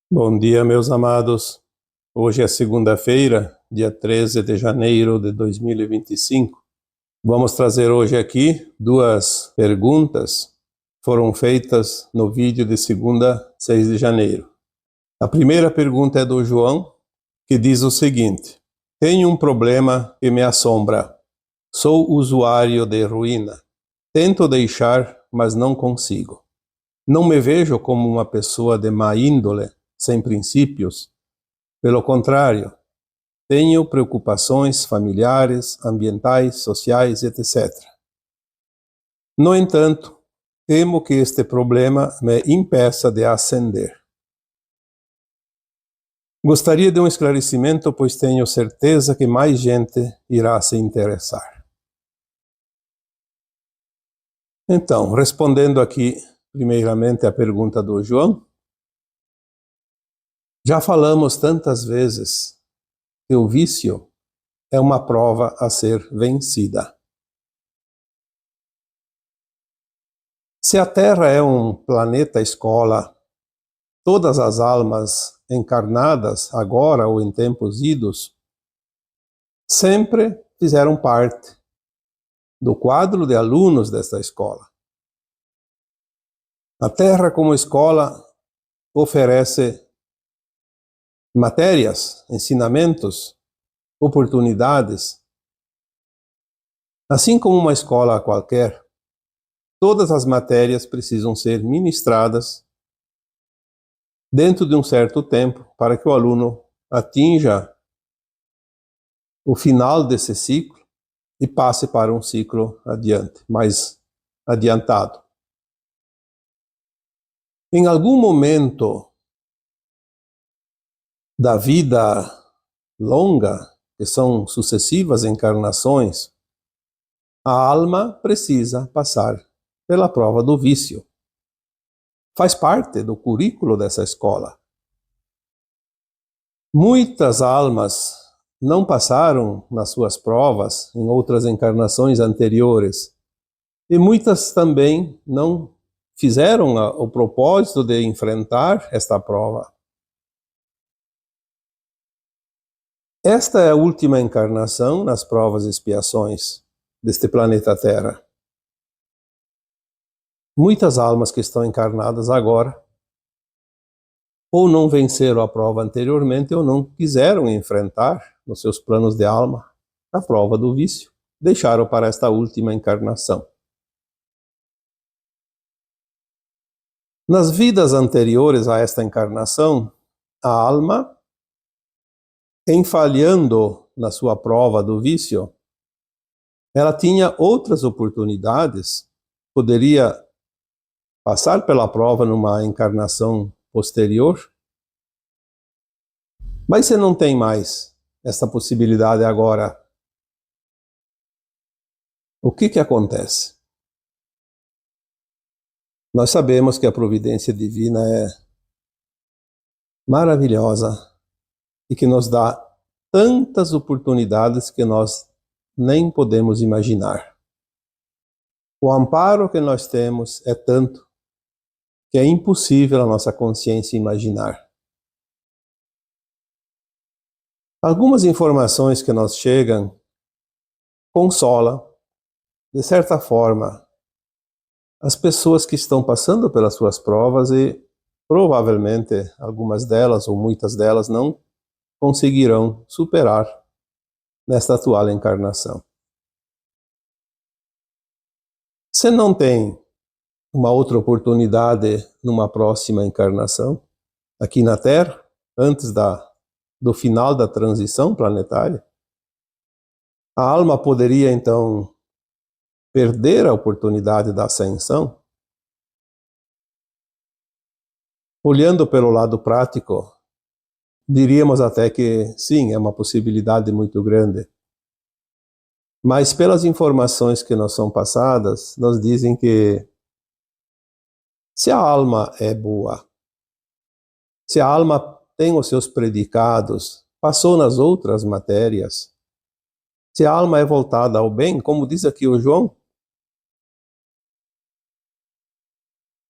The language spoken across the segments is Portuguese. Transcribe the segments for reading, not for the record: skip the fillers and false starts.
Bom dia, meus amados. Hoje é segunda-feira, dia 13 de janeiro de 2025. Vamos trazer hoje aqui duas perguntas que foram feitas no vídeo de segunda, 6 de janeiro. A primeira pergunta é do João, que diz o seguinte: tenho um problema que me assombra. Sou usuário de heroína. Tento deixar, mas não consigo. Não me vejo como uma pessoa de má índole, sem princípios. Pelo contrário, tenho preocupações familiares, ambientais, sociais, etc. No entanto, temo que este problema me impeça de ascender. Gostaria de um esclarecimento, pois tenho certeza que mais gente irá se interessar. Então, respondendo aqui, primeiramente, a pergunta do João, já falamos tantas vezes que o vício é uma prova a ser vencida. Se a Terra é um planeta escola, todas as almas encarnadas, agora ou em tempos idos, sempre fizeram parte do quadro de alunos desta escola. A Terra, como escola, oferece matérias, ensinamentos, oportunidades. Assim como uma escola qualquer, todas as matérias precisam ser ministradas dentro de um certo tempo para que o aluno atinja o final desse ciclo e passe para um ciclo adiante, mais adiantado. Em algum momento da vida longa, que são sucessivas encarnações, a alma precisa passar pela prova do vício. Faz parte do currículo dessa escola. Muitas almas não passaram nas suas provas em outras encarnações anteriores, e muitas também não fizeram o propósito de enfrentar esta prova. Esta é a última encarnação nas provas e expiações deste planeta Terra. Muitas almas que estão encarnadas agora ou não venceram a prova anteriormente ou não quiseram enfrentar nos seus planos de alma a prova do vício. Deixaram para esta última encarnação. Nas vidas anteriores a esta encarnação, a alma, falhando na sua prova do vício, ela tinha outras oportunidades, poderia passar pela prova numa encarnação posterior, mas você não tem mais essa possibilidade agora. O que acontece? Nós sabemos que a providência divina é maravilhosa e que nos dá tantas oportunidades que nós nem podemos imaginar. O amparo que nós temos é tanto que é impossível a nossa consciência imaginar. Algumas informações que nos chegam consolam, de certa forma, as pessoas que estão passando pelas suas provas e provavelmente algumas delas ou muitas delas não conseguirão superar nesta atual encarnação. Se não tem uma outra oportunidade numa próxima encarnação, aqui na Terra, antes do final da transição planetária, a alma poderia então perder a oportunidade da ascensão? Olhando pelo lado prático, diríamos até que sim, é uma possibilidade muito grande. Mas pelas informações que nos são passadas, nos dizem que se a alma é boa, se a alma tem os seus predicados, passou nas outras matérias, se a alma é voltada ao bem, como diz aqui o João,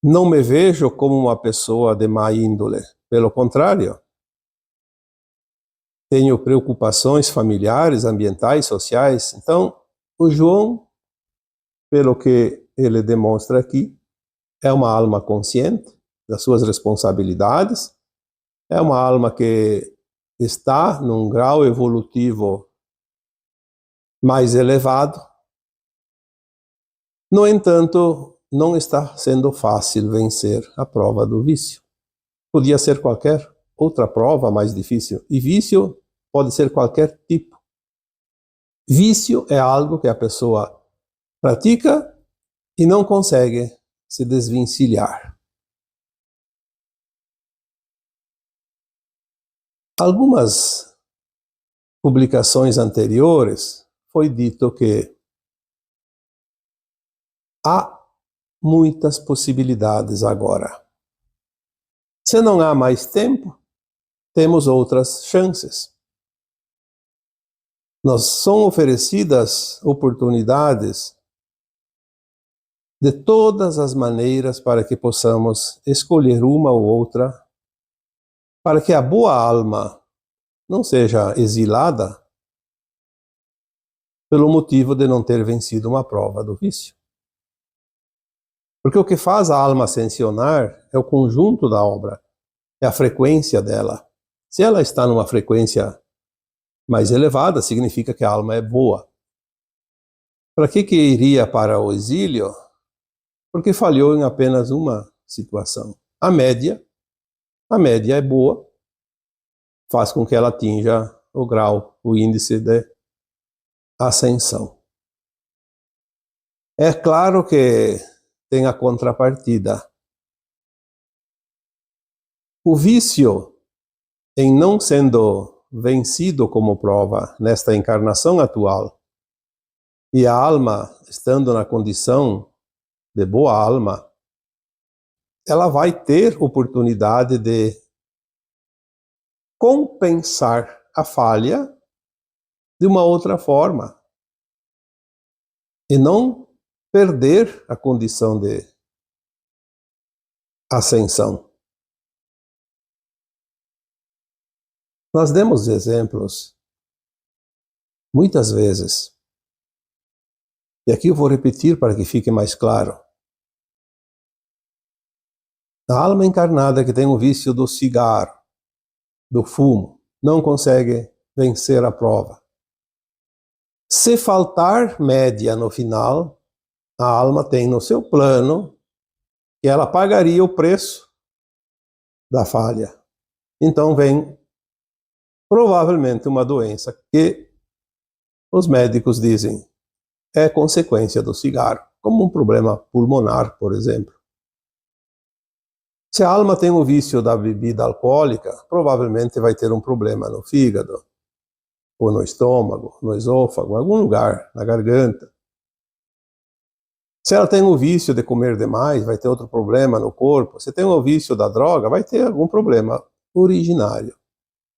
não me vejo como uma pessoa de má índole, pelo contrário, tenho preocupações familiares, ambientais, sociais. Então, o João, pelo que ele demonstra aqui, é uma alma consciente das suas responsabilidades, é uma alma que está num grau evolutivo mais elevado. No entanto, não está sendo fácil vencer a prova do vício. Podia ser qualquer outra prova mais difícil. E vício pode ser qualquer tipo. Vício é algo que a pessoa pratica e não consegue se desvencilhar. Algumas publicações anteriores foi dito que há muitas possibilidades agora. Se não há mais tempo, temos outras chances. Nos são oferecidas oportunidades de todas as maneiras para que possamos escolher uma ou outra, para que a boa alma não seja exilada pelo motivo de não ter vencido uma prova do vício. Porque o que faz a alma ascensionar é o conjunto da obra, é a frequência dela. Se ela está numa frequência mais elevada, significa que a alma é boa. Para que iria para o exílio? Porque falhou em apenas uma situação. A média é boa, faz com que ela atinja o grau, o índice de ascensão. É claro que tem a contrapartida. O vício, em não sendo vencido como prova nesta encarnação atual, e a alma estando na condição de boa alma, ela vai ter oportunidade de compensar a falha de uma outra forma e não perder a condição de ascensão. Nós demos exemplos muitas vezes, e aqui eu vou repetir para que fique mais claro. A alma encarnada que tem o vício do cigarro, do fumo, não consegue vencer a prova. Se faltar média no final, a alma tem no seu plano que ela pagaria o preço da falha. Então vem provavelmente uma doença que os médicos dizem é consequência do cigarro, como um problema pulmonar, por exemplo. Se a alma tem o vício da bebida alcoólica, provavelmente vai ter um problema no fígado, ou no estômago, no esôfago, em algum lugar, na garganta. Se ela tem o vício de comer demais, vai ter outro problema no corpo. Se tem o vício da droga, vai ter algum problema originário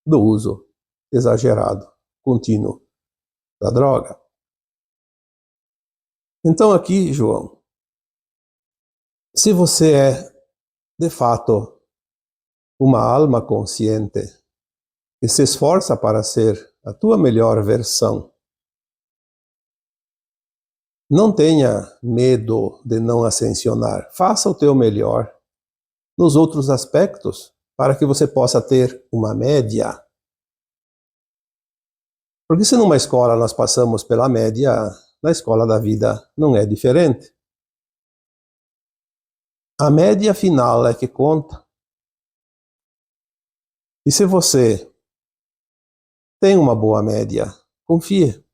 do uso exagerado, contínuo da droga. Então aqui, João, se você é, de fato, uma alma consciente que se esforça para ser a tua melhor versão, não tenha medo de não ascensionar. Faça o teu melhor nos outros aspectos para que você possa ter uma média. Porque se numa escola nós passamos pela média, na escola da vida não é diferente. A média final é que conta. E se você tem uma boa média, confie.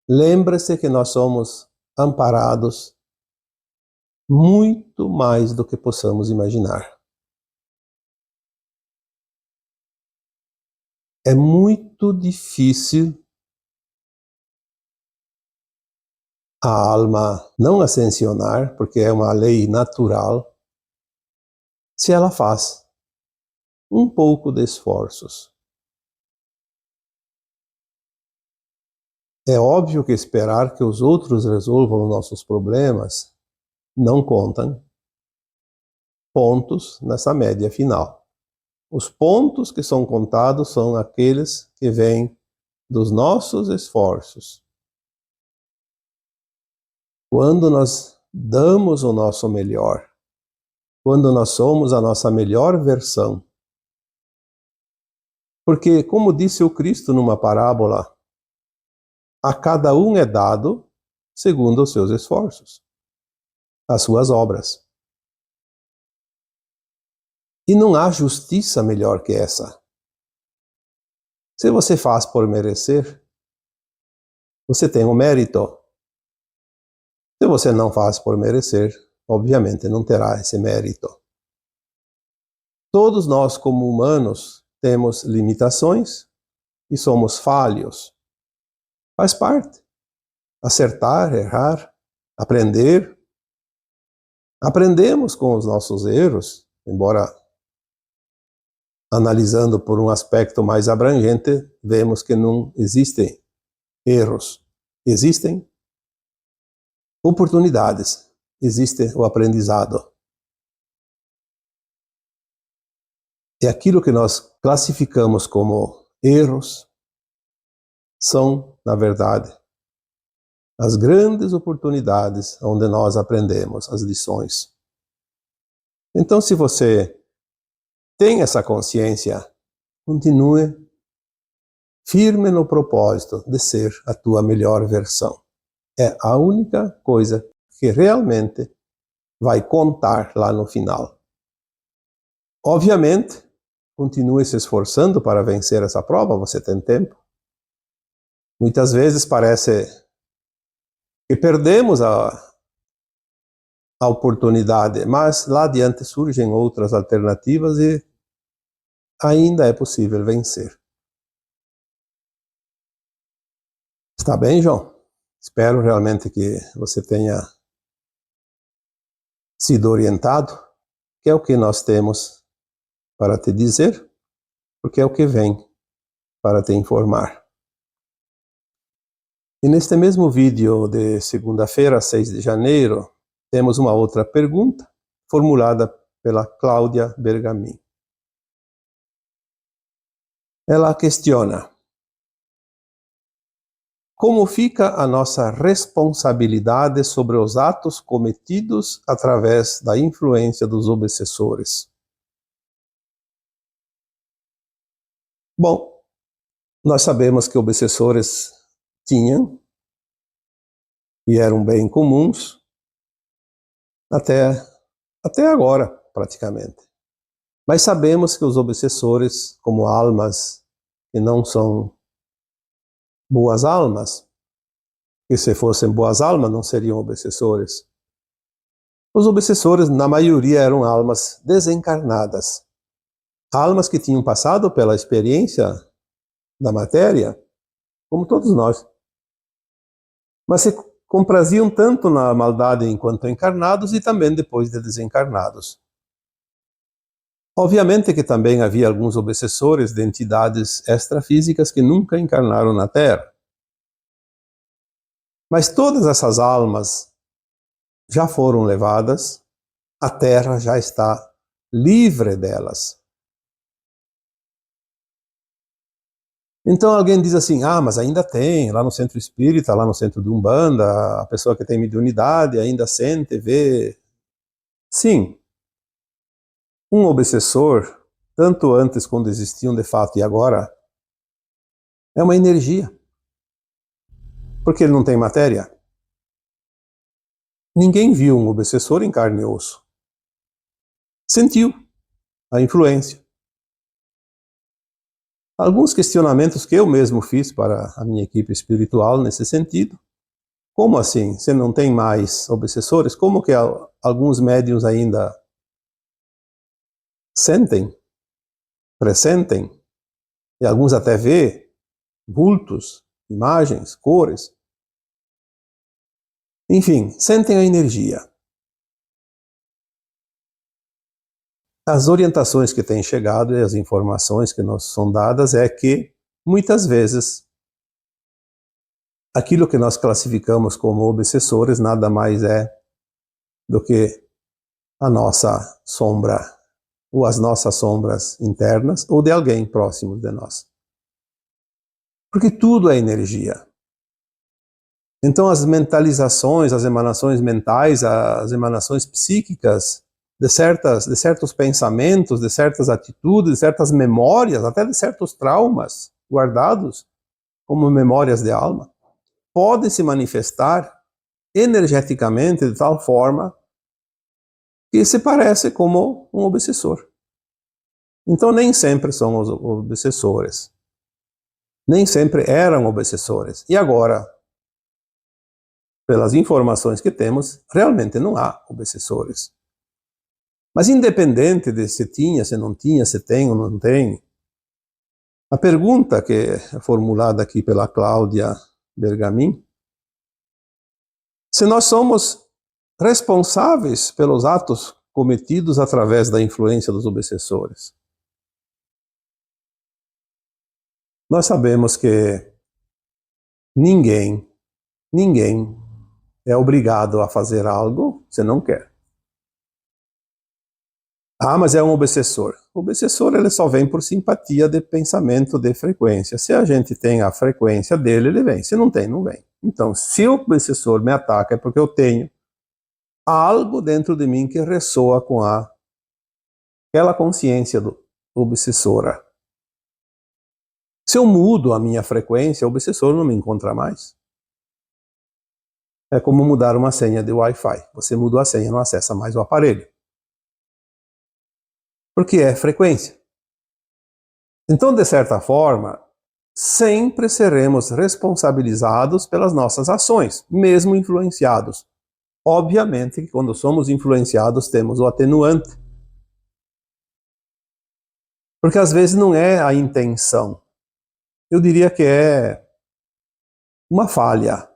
Lembre-se que nós somos amparados muito mais do que possamos imaginar. É muito difícil a alma não ascensionar, porque é uma lei natural, se ela faz um pouco de esforços. É óbvio que esperar que os outros resolvam nossos problemas não contam pontos nessa média final. Os pontos que são contados são aqueles que vêm dos nossos esforços. Quando nós damos o nosso melhor, quando nós somos a nossa melhor versão. Porque, como disse o Cristo numa parábola, a cada um é dado segundo os seus esforços, as suas obras. E não há justiça melhor que essa. Se você faz por merecer, você tem o mérito. Se você não faz por merecer, obviamente não terá esse mérito. Todos nós, como humanos, temos limitações e somos falhos. Faz parte. Acertar, errar, aprender. Aprendemos com os nossos erros, embora analisando por um aspecto mais abrangente, vemos que não existem erros. Existem oportunidades, existe o aprendizado. E aquilo que nós classificamos como erros são, na verdade, as grandes oportunidades onde nós aprendemos as lições. Então, se você tem essa consciência, continue firme no propósito de ser a tua melhor versão. É a única coisa que realmente vai contar lá no final. Obviamente, continue se esforçando para vencer essa prova, você tem tempo. Muitas vezes parece que perdemos a oportunidade, mas lá adiante surgem outras alternativas e ainda é possível vencer. Está bem, João? Espero realmente que você tenha sido orientado, que é o que nós temos para te dizer, porque é o que vem para te informar. E neste mesmo vídeo de segunda-feira, 6 de janeiro, temos uma outra pergunta formulada pela Cláudia Bergamin. Ela questiona: como fica a nossa responsabilidade sobre os atos cometidos através da influência dos obsessores? Bom, nós sabemos que obsessores tinham e eram bem comuns até agora, praticamente. Mas sabemos que os obsessores, como almas que não são boas almas, que se fossem boas almas não seriam obsessores. Os obsessores, na maioria, eram almas desencarnadas. Almas que tinham passado pela experiência da matéria, como todos nós. Mas se compraziam tanto na maldade enquanto encarnados e também depois de desencarnados. Obviamente que também havia alguns obsessores de entidades extrafísicas que nunca encarnaram na Terra. Mas todas essas almas já foram levadas, a Terra já está livre delas. Então alguém diz assim, mas ainda tem, lá no centro espírita, lá no centro de Umbanda, a pessoa que tem mediunidade ainda sente, vê. Sim, um obsessor, tanto antes quando existiam de fato e agora, é uma energia. Porque ele não tem matéria. Ninguém viu um obsessor em carne e osso. Sentiu a influência. Alguns questionamentos que eu mesmo fiz para a minha equipe espiritual nesse sentido. Como assim? Você não tem mais obsessores? Como que alguns médiuns ainda sentem, pressentem, e alguns até vê vultos, imagens, cores? Enfim, sentem a energia. As orientações que têm chegado e as informações que nos são dadas é que, muitas vezes, aquilo que nós classificamos como obsessores nada mais é do que a nossa sombra, ou as nossas sombras internas, ou de alguém próximo de nós. Porque tudo é energia. Então as mentalizações, as emanações mentais, as emanações psíquicas de certos pensamentos, de certas atitudes, de certas memórias, até de certos traumas guardados como memórias de alma, podem se manifestar energeticamente de tal forma que se parece como um obsessor. Então nem sempre são os obsessores. Nem sempre eram obsessores. E agora, pelas informações que temos, realmente não há obsessores. Mas independente de se tinha, se não tinha, se tem ou não tem, a pergunta que é formulada aqui pela Cláudia Bergamin, se nós somos responsáveis pelos atos cometidos através da influência dos obsessores. Nós sabemos que ninguém é obrigado a fazer algo se não quer. Ah, mas é um obsessor. O obsessor ele só vem por simpatia de pensamento, de frequência. Se a gente tem a frequência dele, ele vem. Se não tem, não vem. Então, se o obsessor me ataca é porque eu tenho algo dentro de mim que ressoa com aquela consciência obsessora. Se eu mudo a minha frequência, o obsessor não me encontra mais. É como mudar uma senha de Wi-Fi. Você mudou a senha, não acessa mais o aparelho. Porque é frequência. Então, de certa forma, sempre seremos responsabilizados pelas nossas ações, mesmo influenciados. Obviamente que quando somos influenciados temos o atenuante. Porque às vezes não é a intenção. Eu diria que é uma falha,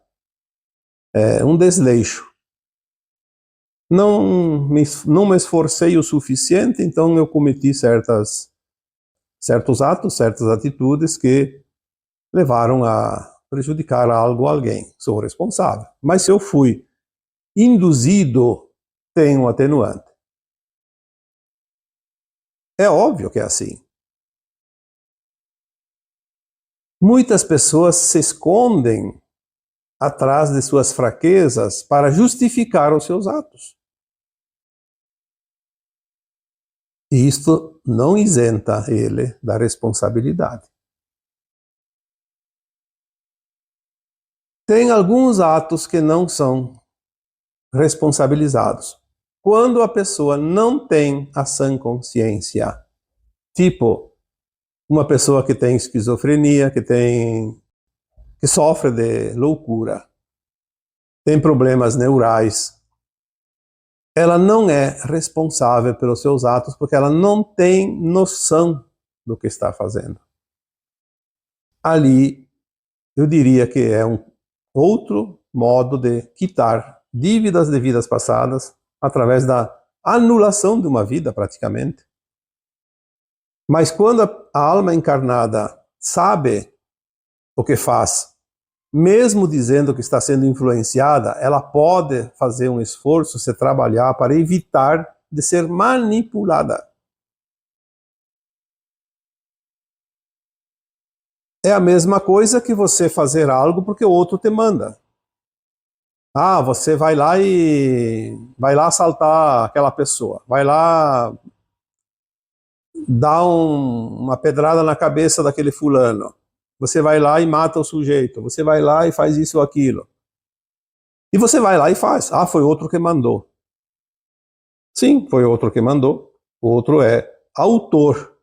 é um desleixo. Não me esforcei o suficiente, então eu cometi certos atos, certas atitudes que levaram a prejudicar algo ou alguém. Sou responsável. Mas se eu fui induzido, tem um atenuante. É óbvio que é assim. Muitas pessoas se escondem atrás de suas fraquezas para justificar os seus atos. E isto não isenta ele da responsabilidade. Tem alguns atos que não são responsabilizados. Quando a pessoa não tem a sã consciência, tipo uma pessoa que tem esquizofrenia, que sofre de loucura, tem problemas neurais, ela não é responsável pelos seus atos porque ela não tem noção do que está fazendo. Ali, eu diria que é um outro modo de quitar dívidas de vidas passadas através da anulação de uma vida, praticamente. Mas quando a alma encarnada sabe o que faz, mesmo dizendo que está sendo influenciada, ela pode fazer um esforço, se trabalhar para evitar de ser manipulada. É a mesma coisa que você fazer algo porque o outro te manda. Ah, você vai lá assaltar aquela pessoa, vai lá dar uma pedrada na cabeça daquele fulano. Você vai lá e mata o sujeito, você vai lá e faz isso ou aquilo. E você vai lá e faz. Ah, foi outro que mandou. Sim, foi outro que mandou. O outro é autor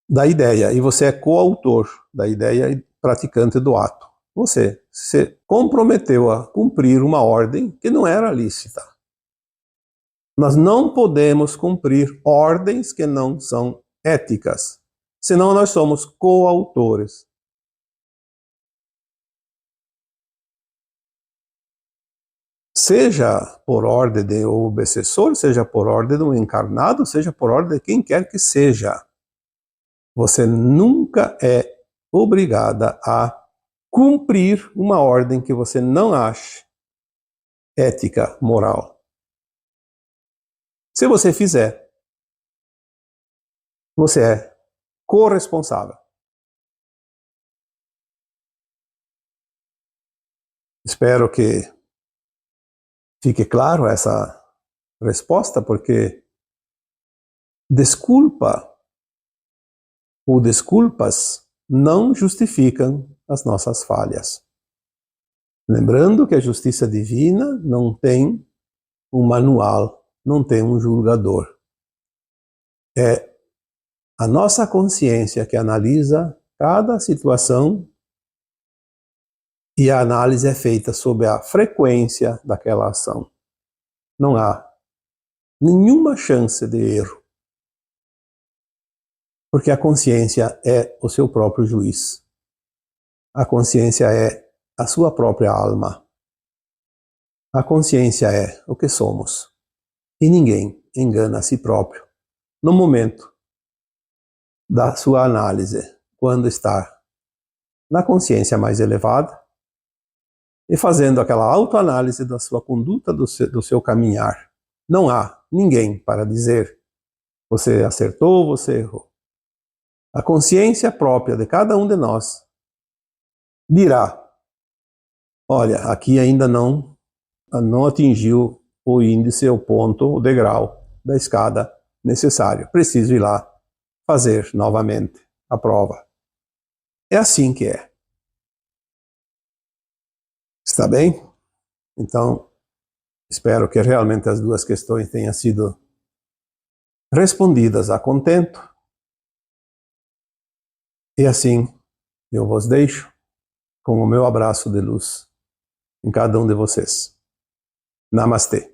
da ideia e você é coautor da ideia e praticante do ato. Você se comprometeu a cumprir uma ordem que não era lícita. Nós não podemos cumprir ordens que não são éticas, senão nós somos coautores. Seja por ordem de um obsessor, seja por ordem de um encarnado, seja por ordem de quem quer que seja. Você nunca é obrigada a cumprir uma ordem que você não ache ética, moral. Se você fizer, Você é corresponsável. Espero que fique claro essa resposta, porque desculpa ou desculpas não justificam as nossas falhas. Lembrando que a justiça divina não tem um manual, não tem um julgador. É a nossa consciência que analisa cada situação e a análise é feita sob a frequência daquela ação. Não há nenhuma chance de erro, porque a consciência é o seu próprio juiz. A consciência é a sua própria alma. A consciência é o que somos. E ninguém engana a si próprio no momento da sua análise, quando está na consciência mais elevada e fazendo aquela autoanálise da sua conduta, do seu caminhar. Não há ninguém para dizer você acertou, você errou. A consciência própria de cada um de nós dirá: olha, aqui ainda não atingiu o índice, o ponto, o degrau da escada necessário. Preciso ir lá fazer novamente a prova. É assim que é. Está bem? Então, espero que realmente as duas questões tenham sido respondidas a contento. E assim, eu vos deixo com o meu abraço de luz em cada um de vocês. Namastê.